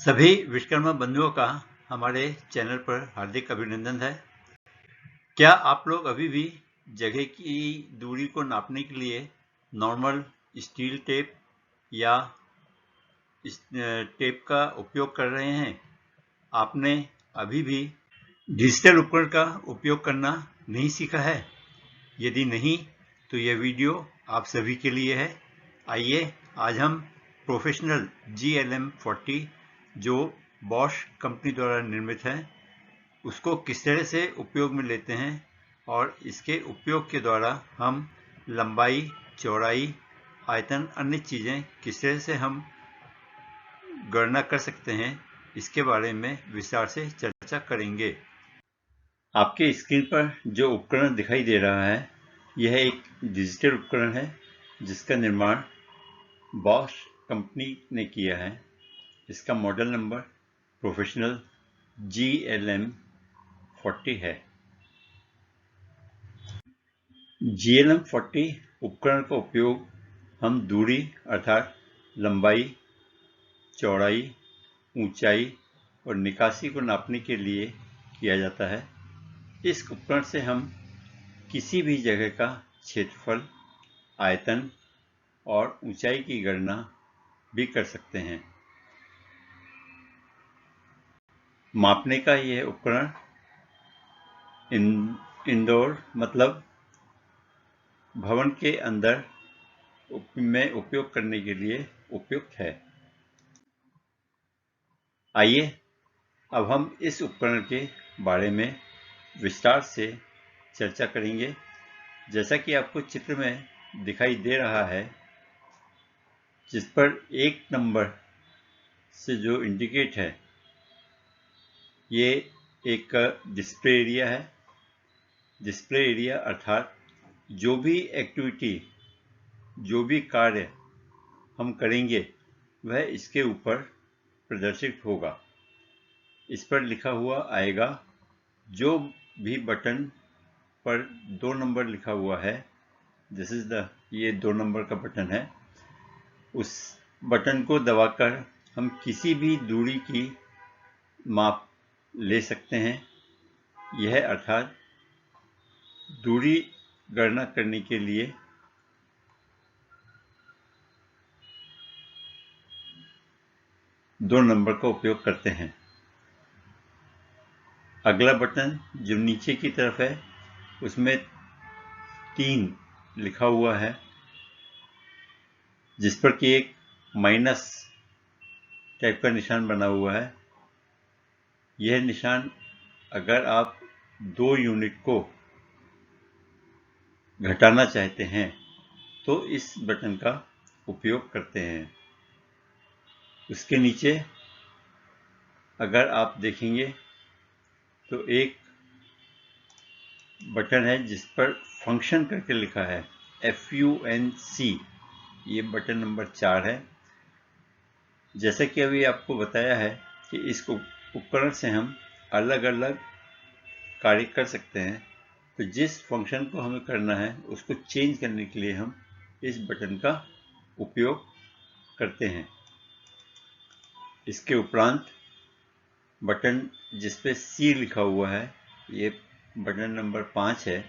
सभी विश्वकर्मा बंधुओं का हमारे चैनल पर हार्दिक अभिनंदन है। क्या आप लोग अभी भी जगह की दूरी को नापने के लिए नॉर्मल स्टील टेप या इस टेप का उपयोग कर रहे हैं? आपने अभी भी डिजिटल उपकरण का उपयोग करना नहीं सीखा है? यदि नहीं तो यह वीडियो आप सभी के लिए है। आइए आज हम प्रोफेशनल GLM40 जो बॉश कंपनी द्वारा निर्मित है उसको किस तरह से उपयोग में लेते हैं और इसके उपयोग के द्वारा हम लंबाई, चौड़ाई, आयतन, अन्य चीज़ें किस तरह से हम गणना कर सकते हैं, इसके बारे में विस्तार से चर्चा करेंगे। आपके स्क्रीन पर जो उपकरण दिखाई दे रहा है यह एक डिजिटल उपकरण है जिसका निर्माण बॉश कंपनी ने किया है। इसका मॉडल नंबर प्रोफेशनल GLM40 है। GLM40 उपकरण का उपयोग हम दूरी अर्थात लंबाई, चौड़ाई, ऊंचाई और निकासी को नापने के लिए किया जाता है। इस उपकरण से हम किसी भी जगह का क्षेत्रफल, आयतन और ऊंचाई की गणना भी कर सकते हैं। मापने का यह उपकरण इंडोर मतलब भवन के अंदर में उपयोग करने के लिए उपयुक्त है। आइए अब हम इस उपकरण के बारे में विस्तार से चर्चा करेंगे। जैसा कि आपको चित्र में दिखाई दे रहा है, जिस पर 1 नंबर से जो इंडिकेट है ये एक डिस्प्ले एरिया है। डिस्प्ले एरिया अर्थात जो भी एक्टिविटी, जो भी कार्य हम करेंगे वह इसके ऊपर प्रदर्शित होगा। इस पर लिखा हुआ आएगा, जो भी बटन पर 2 नंबर लिखा हुआ है, ये 2 नंबर का बटन है, उस बटन को दबाकर हम किसी भी दूरी की माप ले सकते हैं। यह अर्थात दूरी गणना करने के लिए दो नंबर का उपयोग करते हैं। अगला बटन जो नीचे की तरफ है उसमें 3 लिखा हुआ है, जिस पर कि एक माइनस टाइप का निशान बना हुआ है। यह निशान अगर आप 2 यूनिट को घटाना चाहते हैं तो इस बटन का उपयोग करते हैं। उसके नीचे अगर आप देखेंगे तो एक बटन है जिस पर फंक्शन करके लिखा है FUNC, ये बटन नंबर 4 है। जैसा कि अभी आपको बताया है कि इस उपकरण से हम अलग अलग कार्य कर सकते हैं, तो जिस फंक्शन को हमें करना है उसको चेंज करने के लिए हम इस बटन का उपयोग करते हैं। इसके उपरांत बटन जिस पे C लिखा हुआ है, ये बटन नंबर 5 है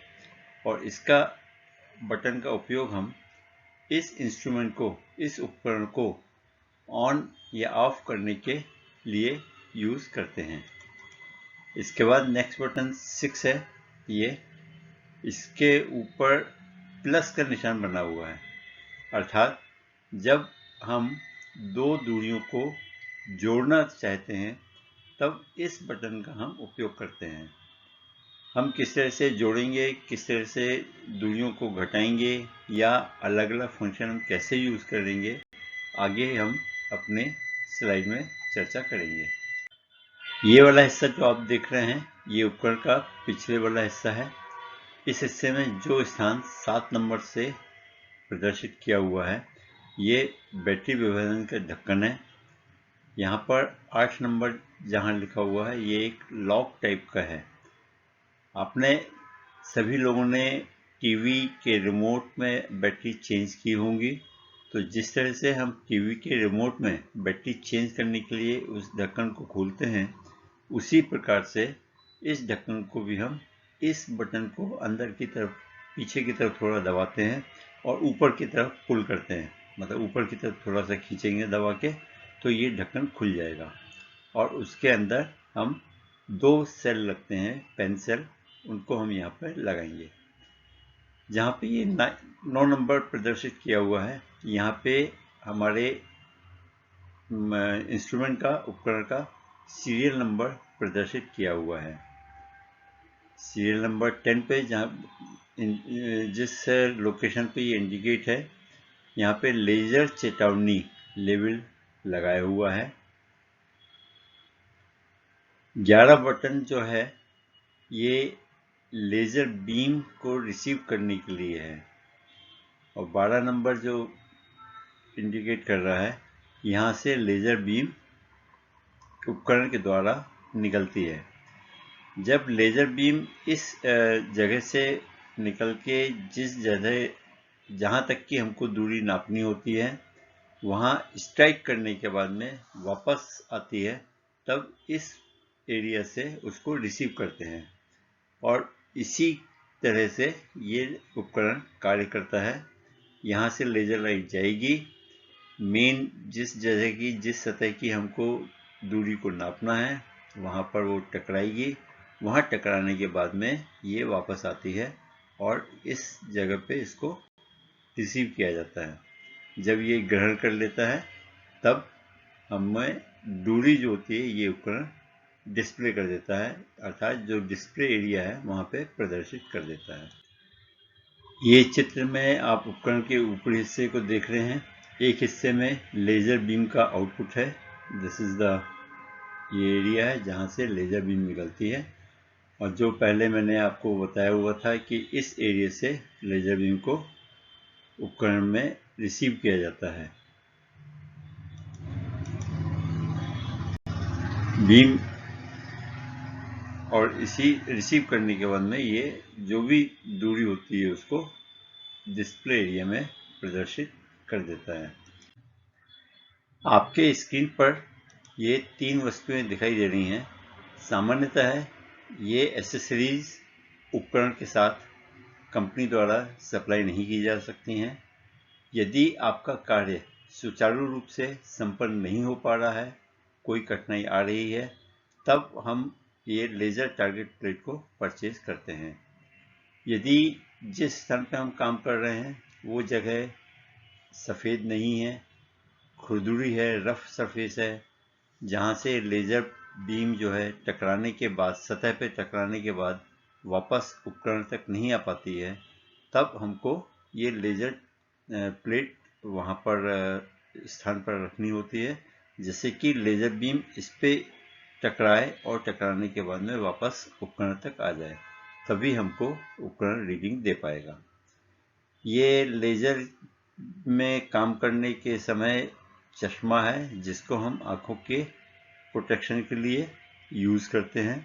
और इसका बटन का उपयोग हम इस इंस्ट्रूमेंट को, इस उपकरण को ऑन या ऑफ करने के लिए यूज करते हैं। इसके बाद नेक्स्ट बटन 6 है। ये इसके ऊपर प्लस का निशान बना हुआ है, अर्थात जब हम 2 दूरियों को जोड़ना चाहते हैं तब इस बटन का हम उपयोग करते हैं। हम किस तरह से जोड़ेंगे, किस तरह से दूरियों को घटाएंगे या अलग अलग फंक्शन हम कैसे यूज करेंगे, आगे हम अपने स्लाइड में चर्चा करेंगे। ये वाला हिस्सा जो आप देख रहे हैं ये उपकरण का पिछले वाला हिस्सा है। इस हिस्से में जो स्थान 7 नंबर से प्रदर्शित किया हुआ है ये बैटरी विभाजन का ढक्कन है। यहाँ पर 8 नंबर जहाँ लिखा हुआ है ये एक लॉक टाइप का है। आपने सभी लोगों ने टीवी के रिमोट में बैटरी चेंज की होंगी, तो जिस तरह से हम टीवी के रिमोट में बैटरी चेंज करने के लिए उस ढक्कन को खोलते हैं, उसी प्रकार से इस ढक्कन को भी हम इस बटन को अंदर की तरफ, पीछे की तरफ थोड़ा दबाते हैं और ऊपर की तरफ पुल करते हैं, मतलब ऊपर की तरफ थोड़ा सा खींचेंगे दबा के, तो ये ढक्कन खुल जाएगा। और उसके अंदर हम 2 सेल लगते हैं, पेन सेल, उनको हम यहाँ पर लगाएंगे। जहाँ पे ये 9 नंबर प्रदर्शित किया हुआ है, यहाँ पे हमारे इंस्ट्रूमेंट का, उपकरण का सीरियल नंबर प्रदर्शित किया हुआ है। सीरियल नंबर 10 पे, जहाँ जिस लोकेशन पे ये इंडिकेट है, यहाँ पे लेजर चेतावनी लेवल लगाया हुआ है। 11 बटन जो है ये लेजर बीम को रिसीव करने के लिए है, और 12 नंबर जो इंडिकेट कर रहा है, यहाँ से लेजर बीम उपकरण के द्वारा निकलती है। जब लेजर बीम इस जगह से निकल के जिस जगह, जहाँ तक कि हमको दूरी नापनी होती है, वहाँ स्ट्राइक करने के बाद में वापस आती है, तब इस एरिया से उसको रिसीव करते हैं। और इसी तरह से ये उपकरण कार्य करता है। यहाँ से लेजर लाइट जाएगी, मेन जिस जगह की, जिस सतह की हमको दूरी को नापना है, वहाँ पर वो टकराएगी। वहाँ टकराने के बाद में ये वापस आती है और इस जगह पे इसको रिसीव किया जाता है। जब ये ग्रहण कर लेता है, तब हमें दूरी जो होती है ये उपकरण डिस्प्ले कर देता है, अर्थात जो डिस्प्ले एरिया है वहाँ पे प्रदर्शित कर देता है। ये चित्र में आप उपकरण के ऊपरी हिस्से को देख रहे हैं। एक हिस्से में लेजर बीम का आउटपुट है, दिस इज द ये एरिया है जहाँ से लेजर बीम निकलती है, और जो पहले मैंने आपको बताया हुआ था कि इस एरिया से लेजर बीम को उपकरण में रिसीव किया जाता है। बीम और इसी रिसीव करने के बाद में ये जो भी दूरी होती है उसको डिस्प्ले एरिया में प्रदर्शित कर देता है। आपके स्क्रीन पर ये 3 वस्तुएं दिखाई दे रही हैं। सामान्यतः ये एसेसरीज उपकरण के साथ कंपनी द्वारा सप्लाई नहीं की जा सकती हैं। यदि आपका कार्य सुचारू रूप से संपन्न नहीं हो पा रहा है, कोई कठिनाई आ रही है, तब हम ये लेजर टारगेट प्लेट को परचेज करते हैं। यदि जिस स्थान पर हम काम कर रहे हैं वो जगह सफ़ेद नहीं है, खुरदुरी है, रफ सरफेस है, जहाँ से लेजर बीम जो है टकराने के बाद, सतह पे टकराने के बाद वापस उपकरण तक नहीं आ पाती है, तब हमको ये लेजर प्लेट वहाँ पर स्थान पर रखनी होती है, जिससे कि लेजर बीम इस पे टकराए और टकराने के बाद में वापस उपकरण तक आ जाए, तभी हमको उपकरण रीडिंग दे पाएगा। ये लेजर में काम करने के समय चश्मा है, जिसको हम आँखों के प्रोटेक्शन के लिए यूज़ करते हैं।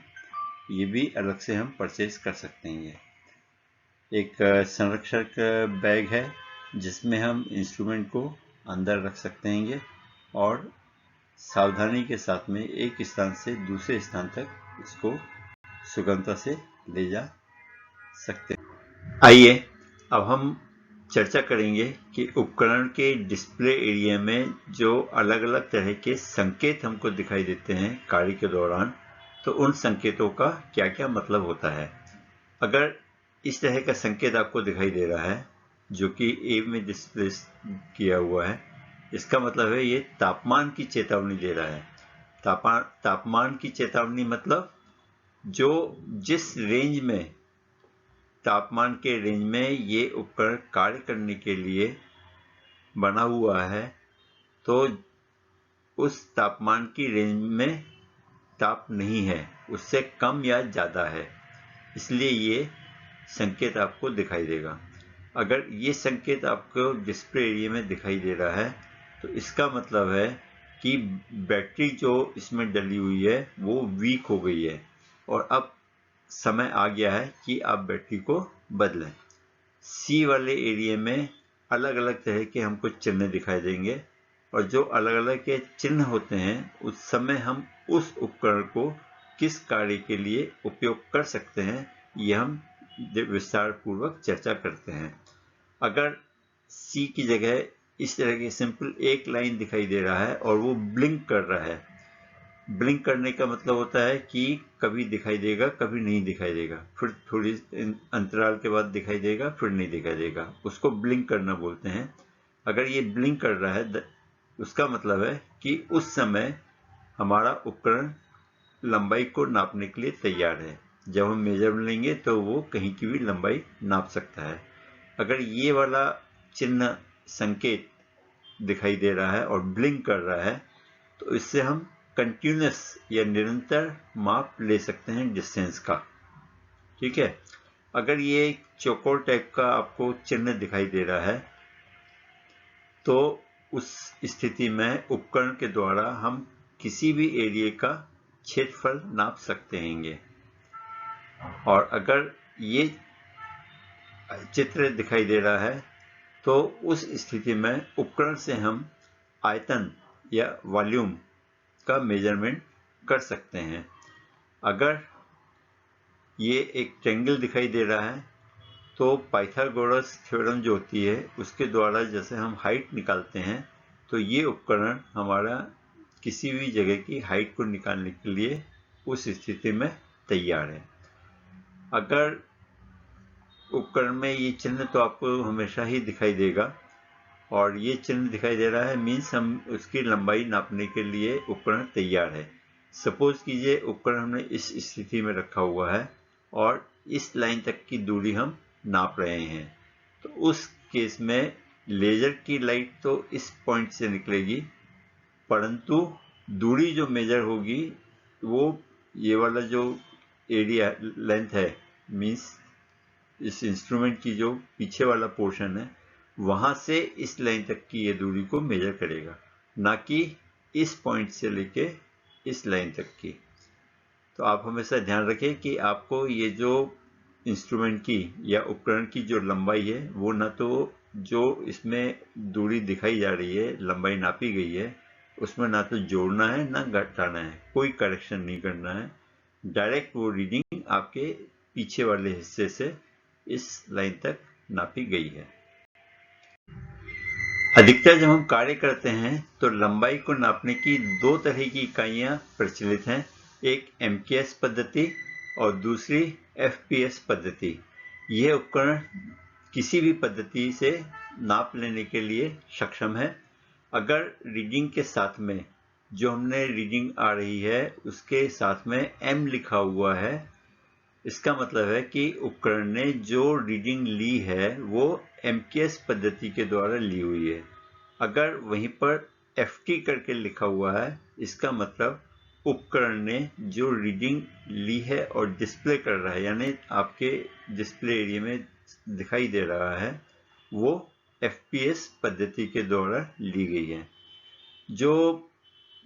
ये भी अलग से हम परचेज कर सकते हैं। ये एक संरक्षक बैग है, जिसमें हम इंस्ट्रूमेंट को अंदर रख सकते हैं और सावधानी के साथ में एक स्थान से दूसरे स्थान तक इसको सुगमता से ले जा सकते हैं। आइए अब हम चर्चा करेंगे कि उपकरण के डिस्प्ले एरिया में जो अलग अलग तरह के संकेत हमको दिखाई देते हैं कार्य के दौरान, तो उन संकेतों का क्या क्या मतलब होता है। अगर इस तरह का संकेत आपको दिखाई दे रहा है, जो कि ए में डिस्प्ले किया हुआ है, इसका मतलब है ये तापमान की चेतावनी दे रहा है। तापमान की चेतावनी मतलब जो जिस रेंज में, तापमान के रेंज में ये उपकरण कार्य करने के लिए बना हुआ है, तो उस तापमान की रेंज में ताप नहीं है, उससे कम या ज़्यादा है, इसलिए ये संकेत आपको दिखाई देगा। अगर ये संकेत आपको डिस्प्ले एरिया में दिखाई दे रहा है, तो इसका मतलब है कि बैटरी जो इसमें डली हुई है वो वीक हो गई है और अब समय आ गया है कि आप बैटरी को बदलें। सी वाले एरिया में अलग अलग तरह के हमको चिन्ह दिखाई देंगे, और जो अलग अलग के चिन्ह होते हैं उस समय हम उस उपकरण को किस कार्य के लिए उपयोग कर सकते हैं, ये हम विस्तार पूर्वक चर्चा करते हैं। अगर C की जगह इस तरह की सिंपल एक लाइन दिखाई दे रहा है और वो ब्लिंक कर रहा है, ब्लिंक करने का मतलब होता है कि कभी दिखाई देगा, कभी नहीं दिखाई देगा, फिर थोड़ी अंतराल के बाद दिखाई देगा, फिर नहीं दिखाई देगा, उसको ब्लिंक करना बोलते हैं। अगर ये ब्लिंक कर रहा है उसका मतलब है कि उस समय हमारा उपकरण लंबाई को नापने के लिए तैयार है। जब हम मेजरमेंट लेंगे तो वो कहीं की भी लंबाई नाप सकता है। अगर ये वाला चिन्ह संकेत दिखाई दे रहा है और ब्लिंक कर रहा है तो इससे हम कंटिन्यूअस या निरंतर माप ले सकते हैं डिस्टेंस का। ठीक है। अगर ये चौकोर टाइप का आपको चिन्ह दिखाई दे रहा है तो उस स्थिति में उपकरण के द्वारा हम किसी भी एरिया का क्षेत्रफल नाप सकते हैं। और अगर ये चित्र दिखाई दे रहा है तो उस स्थिति में उपकरण से हम आयतन या वॉल्यूम का मेजरमेंट कर सकते हैं। अगर ये एक ट्रायंगल दिखाई दे रहा है तो पाइथागोरस थ्योरम जो होती है उसके द्वारा जैसे हम हाइट निकालते हैं, तो ये उपकरण हमारा किसी भी जगह की हाइट को निकालने के लिए उस स्थिति में तैयार है। अगर उपकरण में ये चिन्ह तो आपको हमेशा ही दिखाई देगा, और ये चिन्ह दिखाई दे रहा है मीन्स हम उसकी लंबाई नापने के लिए उपकरण तैयार है। सपोज कीजिए उपकरण हमने इस स्थिति में रखा हुआ है और इस लाइन तक की दूरी हम नाप रहे हैं, तो उस केस में लेजर की लाइट तो इस पॉइंट से निकलेगी, परंतु दूरी जो मेजर होगी वो ये वाला जो एरिया लेंथ है मीन्स इस इंस्ट्रूमेंट की जो पीछे वाला पोर्शन है वहां से इस लाइन तक की ये दूरी को मेजर करेगा, ना कि इस पॉइंट से लेके इस लाइन तक की। तो आप हमेशा ध्यान रखें कि आपको ये जो इंस्ट्रूमेंट की या उपकरण की जो लंबाई है वो ना तो जो इसमें दूरी दिखाई जा रही है, लंबाई नापी गई है, उसमें ना तो जोड़ना है ना घटाना है, कोई करेक्शन नहीं करना है। डायरेक्ट वो रीडिंग आपके पीछे वाले हिस्से से इस लाइन तक नापी गई है। अधिकतर जब हम कार्य करते हैं तो लंबाई को नापने की दो तरह की इकाइयां प्रचलित हैं, एक MKS पद्धति और दूसरी FPS पद्धति। यह उपकरण किसी भी पद्धति से नाप लेने के लिए सक्षम है। अगर रीडिंग के साथ में जो हमने रीडिंग आ रही है उसके साथ में M लिखा हुआ है, इसका मतलब है कि उपकरण ने जो रीडिंग ली है वो MKS पद्धति के द्वारा ली हुई है। अगर वहीं पर FT करके लिखा हुआ है, इसका मतलब उपकरण ने जो रीडिंग ली है और डिस्प्ले कर रहा है, यानी आपके डिस्प्ले एरिया में दिखाई दे रहा है, वो FPS पद्धति के द्वारा ली गई है। जो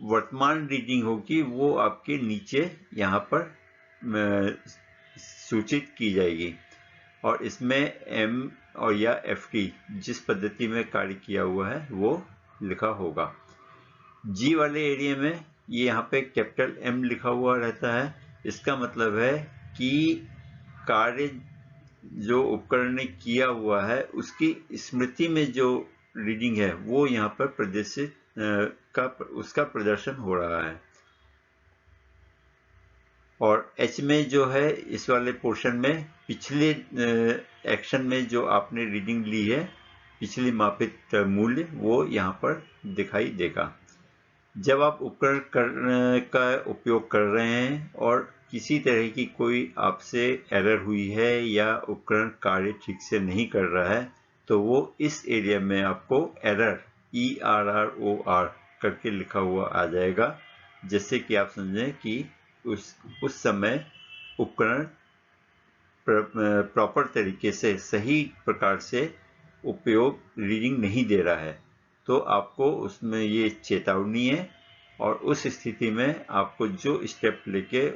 वर्तमान रीडिंग होगी वो आपके नीचे यहाँ पर सूचित की जाएगी, और इसमें M और या FT जिस पद्धति में कार्य किया हुआ है वो लिखा होगा। G वाले एरिया में ये यहाँ पे कैपिटल M लिखा हुआ रहता है। इसका मतलब है कि कार्य जो उपकरण ने किया हुआ है उसकी स्मृति में जो रीडिंग है वो यहाँ पर प्रदर्शित उसका प्रदर्शन हो रहा है। और H में जो है इस वाले पोर्शन में पिछले एक्शन में जो आपने रीडिंग ली है, पिछली मापित मूल्य वो यहाँ पर दिखाई देगा। जब आप उपकरण का उपयोग कर रहे हैं और किसी तरह की कोई आपसे एरर हुई है या उपकरण कार्य ठीक से नहीं कर रहा है, तो वो इस एरिया में आपको एरर ERROR करके लिखा हुआ आ जाएगा, जिससे कि आप समझें कि उस समय उपकरण प्रॉपर तरीके से सही प्रकार से उपयोग रीडिंग नहीं दे रहा है, तो आपको उसमें ये चेतावनी है, और उस स्थिति में आपको जो स्टेप लेके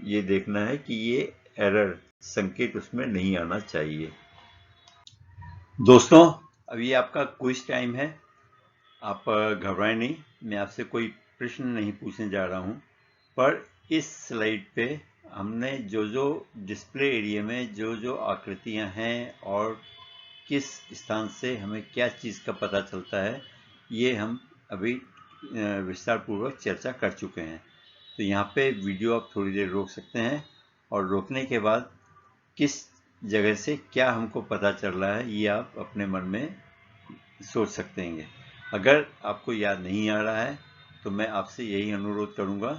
ये देखना है कि ये एरर संकेत उसमें नहीं आना चाहिए। दोस्तों, अभी आपका क्विज टाइम है, आप घबराएं नहीं, मैं आपसे कोई प्रश्न नहीं पूछने जा रहा हूं, पर इस स्लाइड पे हमने जो जो डिस्प्ले एरिया में जो जो आकृतियां हैं और किस स्थान से हमें क्या चीज़ का पता चलता है, ये हम अभी विस्तार पूर्वक चर्चा कर चुके हैं। तो यहाँ पे वीडियो आप थोड़ी देर रोक सकते हैं और रोकने के बाद किस जगह से क्या हमको पता चल रहा है ये आप अपने मन में सोच सकते हैं। अगर आपको याद नहीं आ रहा है तो मैं आपसे यही अनुरोध करूँगा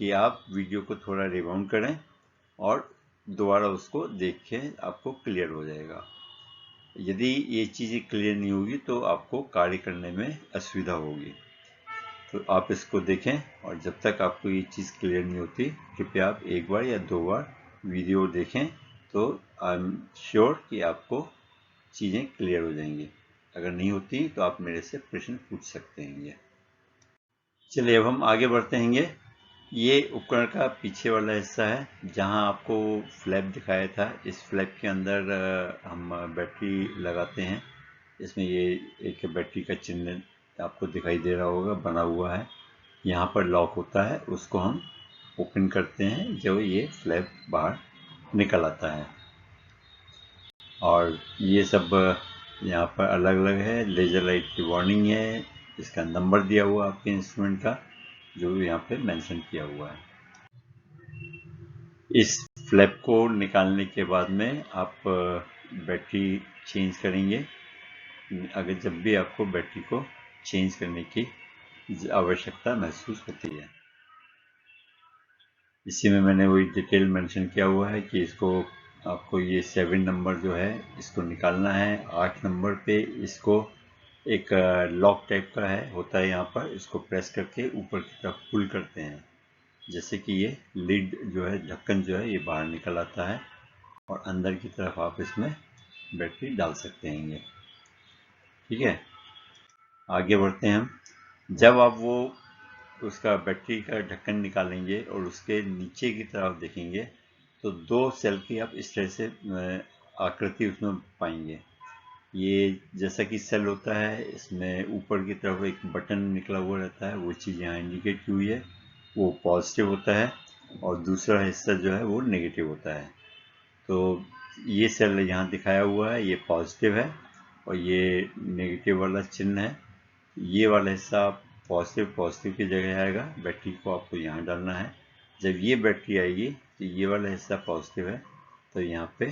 कि आप वीडियो को थोड़ा रिवाउंड करें और दोबारा उसको देखें, आपको क्लियर हो जाएगा। यदि ये चीज़ें क्लियर नहीं होगी तो आपको कार्य करने में असुविधा होगी। तो आप इसको देखें और जब तक आपको ये चीज़ क्लियर नहीं होती, कृपया आप एक बार या दो बार वीडियो देखें, तो आई एम श्योर कि आपको चीज़ें क्लियर हो जाएंगी। अगर नहीं होती तो आप मेरे से प्रश्न पूछ सकते हैं। चलिए अब हम आगे बढ़ते हैं। ये उपकरण का पीछे वाला हिस्सा है जहां आपको फ्लैप दिखाया था। इस फ्लैप के अंदर हम बैटरी लगाते हैं। इसमें ये एक बैटरी का चिन्ह आपको दिखाई दे रहा होगा, बना हुआ है। यहाँ पर लॉक होता है, उसको हम ओपन करते हैं जब ये फ्लैप बाहर निकल आता है। और ये सब यहाँ पर अलग अलग है। लेजर लाइट की वार्निंग है, इसका नंबर दिया हुआ आपके इंस्ट्रूमेंट का जो यहाँ पे मेंशन किया हुआ है। इस फ्लैप को निकालने के बाद में आप बैटरी चेंज करेंगे अगर जब भी आपको बैटरी को चेंज करने की आवश्यकता महसूस होती है। इसी में मैंने वही डिटेल मेंशन किया हुआ है कि इसको आपको ये 7 नंबर जो है इसको निकालना है। 8 नंबर पे इसको एक लॉक टाइप का होता है, यहाँ पर इसको प्रेस करके ऊपर की तरफ पुल करते हैं, जैसे कि ये लिड जो है, ढक्कन जो है, ये बाहर निकल आता है और अंदर की तरफ आप इसमें बैटरी डाल सकते हैं। ठीक है, आगे बढ़ते हैं हम। जब आप वो उसका बैटरी का ढक्कन निकालेंगे और उसके नीचे की तरफ देखेंगे तो 2 सेल की आप इस तरह से आकृति उसमें पाएंगे। ये जैसा कि सेल होता है, इसमें ऊपर की तरफ एक बटन निकला हुआ रहता है, वो चीज़ यहाँ इंडिकेट की हुई है, वो पॉजिटिव होता है और दूसरा हिस्सा जो है वो नेगेटिव होता है। तो ये सेल यहाँ दिखाया हुआ है, ये पॉजिटिव है और ये नेगेटिव वाला चिन्ह है। ये वाला हिस्सा पॉजिटिव की जगह आएगा, बैटरी को आपको यहाँ डालना है। जब ये बैटरी आएगी तो ये वाला हिस्सा पॉजिटिव है, तो यहाँ पे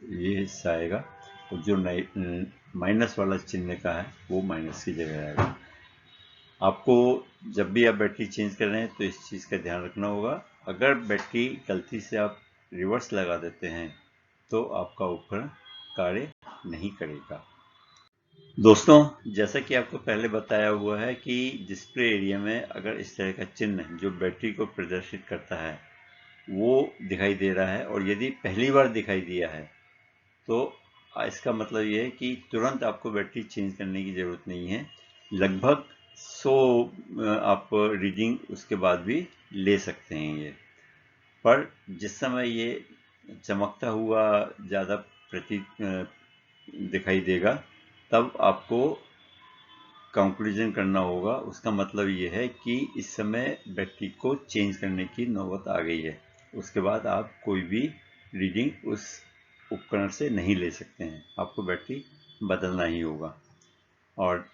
ये हिस्सा आएगा और जो माइनस वाला चिन्ह का है वो माइनस की जगह आएगा। आपको जब भी आप बैटरी चेंज कर रहे हैं तो इस चीज़ का ध्यान रखना होगा। अगर बैटरी गलती से आप रिवर्स लगा देते हैं तो आपका उपकरण कार्य नहीं करेगा। दोस्तों, जैसा कि आपको पहले बताया हुआ है कि डिस्प्ले एरिया में अगर इस तरह का चिन्ह जो बैटरी को प्रदर्शित करता है वो दिखाई दे रहा है और यदि पहली बार दिखाई दिया है तो इसका मतलब ये है कि तुरंत आपको बैटरी चेंज करने की ज़रूरत नहीं है। लगभग 100 आप रीडिंग उसके बाद भी ले सकते हैं ये। पर जिस समय ये चमकता हुआ ज़्यादा दिखाई देगा तब आपको कंक्लूजन करना होगा। उसका मतलब ये है कि इस समय बैटरी को चेंज करने की नौबत आ गई है। उसके बाद आप कोई भी रीडिंग उस उपकरण से नहीं ले सकते हैं, आपको बैटरी बदलना ही होगा। और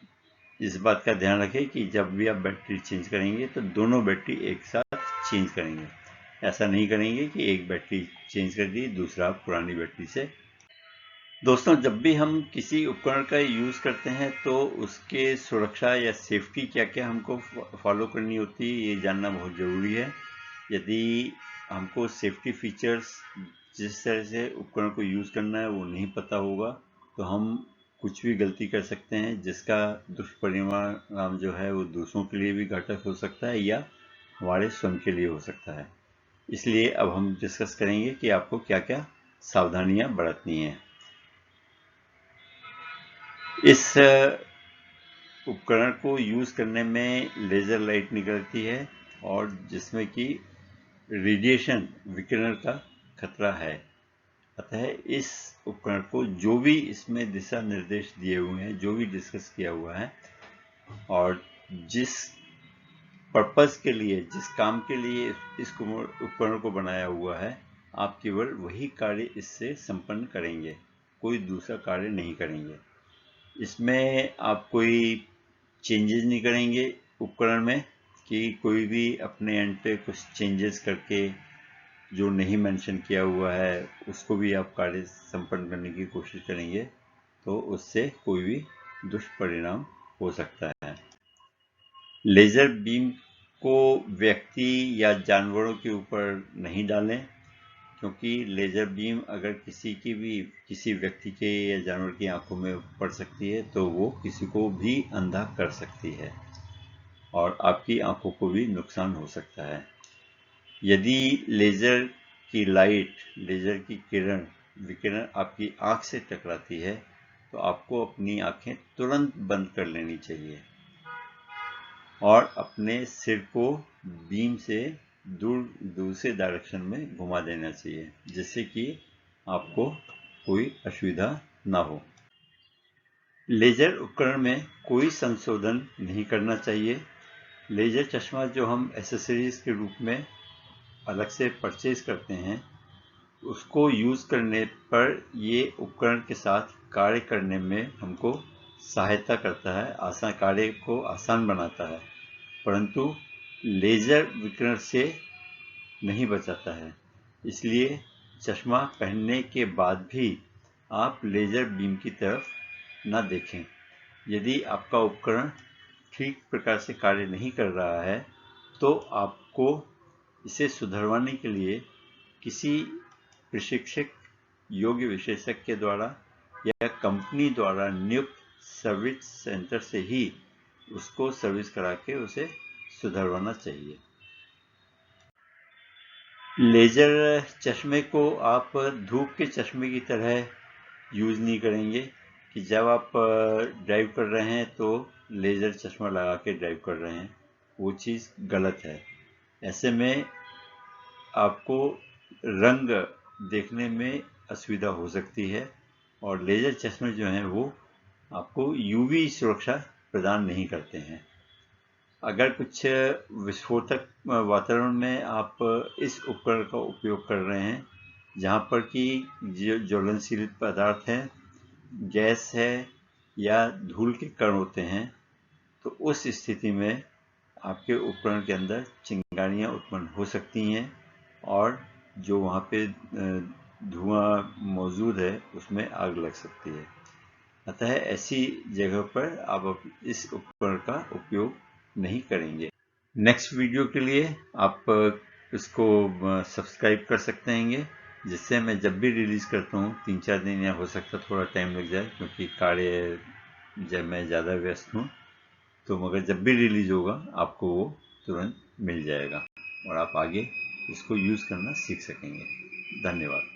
इस बात का ध्यान रखें कि जब भी आप बैटरी चेंज करेंगे तो दोनों बैटरी एक साथ चेंज करेंगे। ऐसा नहीं करेंगे कि एक बैटरी चेंज कर दी, दूसरा पुरानी बैटरी से। दोस्तों, जब भी हम किसी उपकरण का यूज़ करते हैं तो उसके सुरक्षा या सेफ्टी क्या क्या हमको फॉलो करनी होती है, ये जानना बहुत ज़रूरी है। यदि हमको सेफ्टी फीचर्स जिस तरह से उपकरण को यूज़ करना है वो नहीं पता होगा तो हम कुछ भी गलती कर सकते हैं, जिसका दुष्परिणाम जो है वो दूसरों के लिए भी घातक हो सकता है या हमारे स्वयं के लिए हो सकता है। इसलिए अब हम डिस्कस करेंगे कि आपको क्या क्या सावधानियां बरतनी हैं। इस उपकरण को यूज़ करने में लेज़र लाइट निकलती है और जिसमें कि रेडिएशन विकिरण का खतरा है। अतः इस उपकरण को जो भी इसमें दिशा निर्देश दिए हुए हैं, जो भी डिस्कस किया हुआ है और जिस पर्पस के लिए, जिस काम के लिए इस उपकरण को बनाया हुआ है, आप केवल वही कार्य इससे संपन्न करेंगे, कोई दूसरा कार्य नहीं करेंगे। इसमें आप कोई चेंजेस नहीं करेंगे उपकरण में कि कोई भी अपने एंड पे कुछ चेंजेस करके जो नहीं मेंशन किया हुआ है उसको भी आप कार्य संपन्न करने की कोशिश करेंगे तो उससे कोई भी दुष्परिणाम हो सकता है। लेज़र बीम को व्यक्ति या जानवरों के ऊपर नहीं डालें, क्योंकि लेज़र बीम अगर किसी व्यक्ति के या जानवर की आंखों में पड़ सकती है तो वो किसी को भी अंधा कर सकती है और आपकी आंखों को भी नुकसान हो सकता है। यदि लेज़र की लाइट, लेज़र की विकिरण आपकी आंख से टकराती है तो आपको अपनी आंखें तुरंत बंद कर लेनी चाहिए और अपने सिर को बीम से दूसरे डायरेक्शन में घुमा देना चाहिए, जिससे कि आपको कोई असुविधा ना हो। लेज़र उपकरण में कोई संशोधन नहीं करना चाहिए। लेज़र चश्मा जो हम एसेसरीज के रूप में अलग से परचेज करते हैं, उसको यूज़ करने पर ये उपकरण के साथ कार्य करने में हमको सहायता करता है, कार्य को आसान बनाता है, परंतु लेज़र विकिरण से नहीं बचाता है। इसलिए चश्मा पहनने के बाद भी आप लेज़र बीम की तरफ ना देखें। यदि आपका उपकरण ठीक प्रकार से कार्य नहीं कर रहा है तो आपको इसे सुधरवाने के लिए किसी प्रशिक्षक योग्य विशेषज्ञ द्वारा या कंपनी द्वारा नियुक्त सर्विस सेंटर से ही उसको सर्विस करा के उसे सुधरवाना चाहिए। लेज़र चश्मे को आप धूप के चश्मे की तरह यूज़ नहीं करेंगे कि जब आप ड्राइव कर रहे हैं तो लेज़र चश्मा लगा के ड्राइव कर रहे हैं, वो चीज़ गलत है। ऐसे में आपको रंग देखने में असुविधा हो सकती है और लेज़र चश्मे जो हैं वो आपको यूवी सुरक्षा प्रदान नहीं करते हैं। अगर कुछ विस्फोटक वातावरण में आप इस उपकरण का उपयोग कर रहे हैं जहाँ पर कि ज्वलनशील पदार्थ है, गैस है या धूल के कण होते हैं, तो उस स्थिति में आपके उपकरण के अंदर चिंगारियाँ उत्पन्न हो सकती हैं और जो वहाँ पे धुआं मौजूद है उसमें आग लग सकती है। अतः ऐसी जगह पर आप इस उपकरण का उपयोग नहीं करेंगे। नेक्स्ट वीडियो के लिए आप इसको सब्सक्राइब कर सकते हैं, जिससे मैं जब भी रिलीज़ करता हूँ 3-4 दिन या हो सकता थोड़ा टाइम लग जाए, क्योंकि कार्य जब मैं ज़्यादा व्यस्त हूँ, तो मगर जब भी रिलीज़ होगा आपको वो तुरंत मिल जाएगा और आप आगे इसको यूज़ करना सीख सकेंगे। धन्यवाद।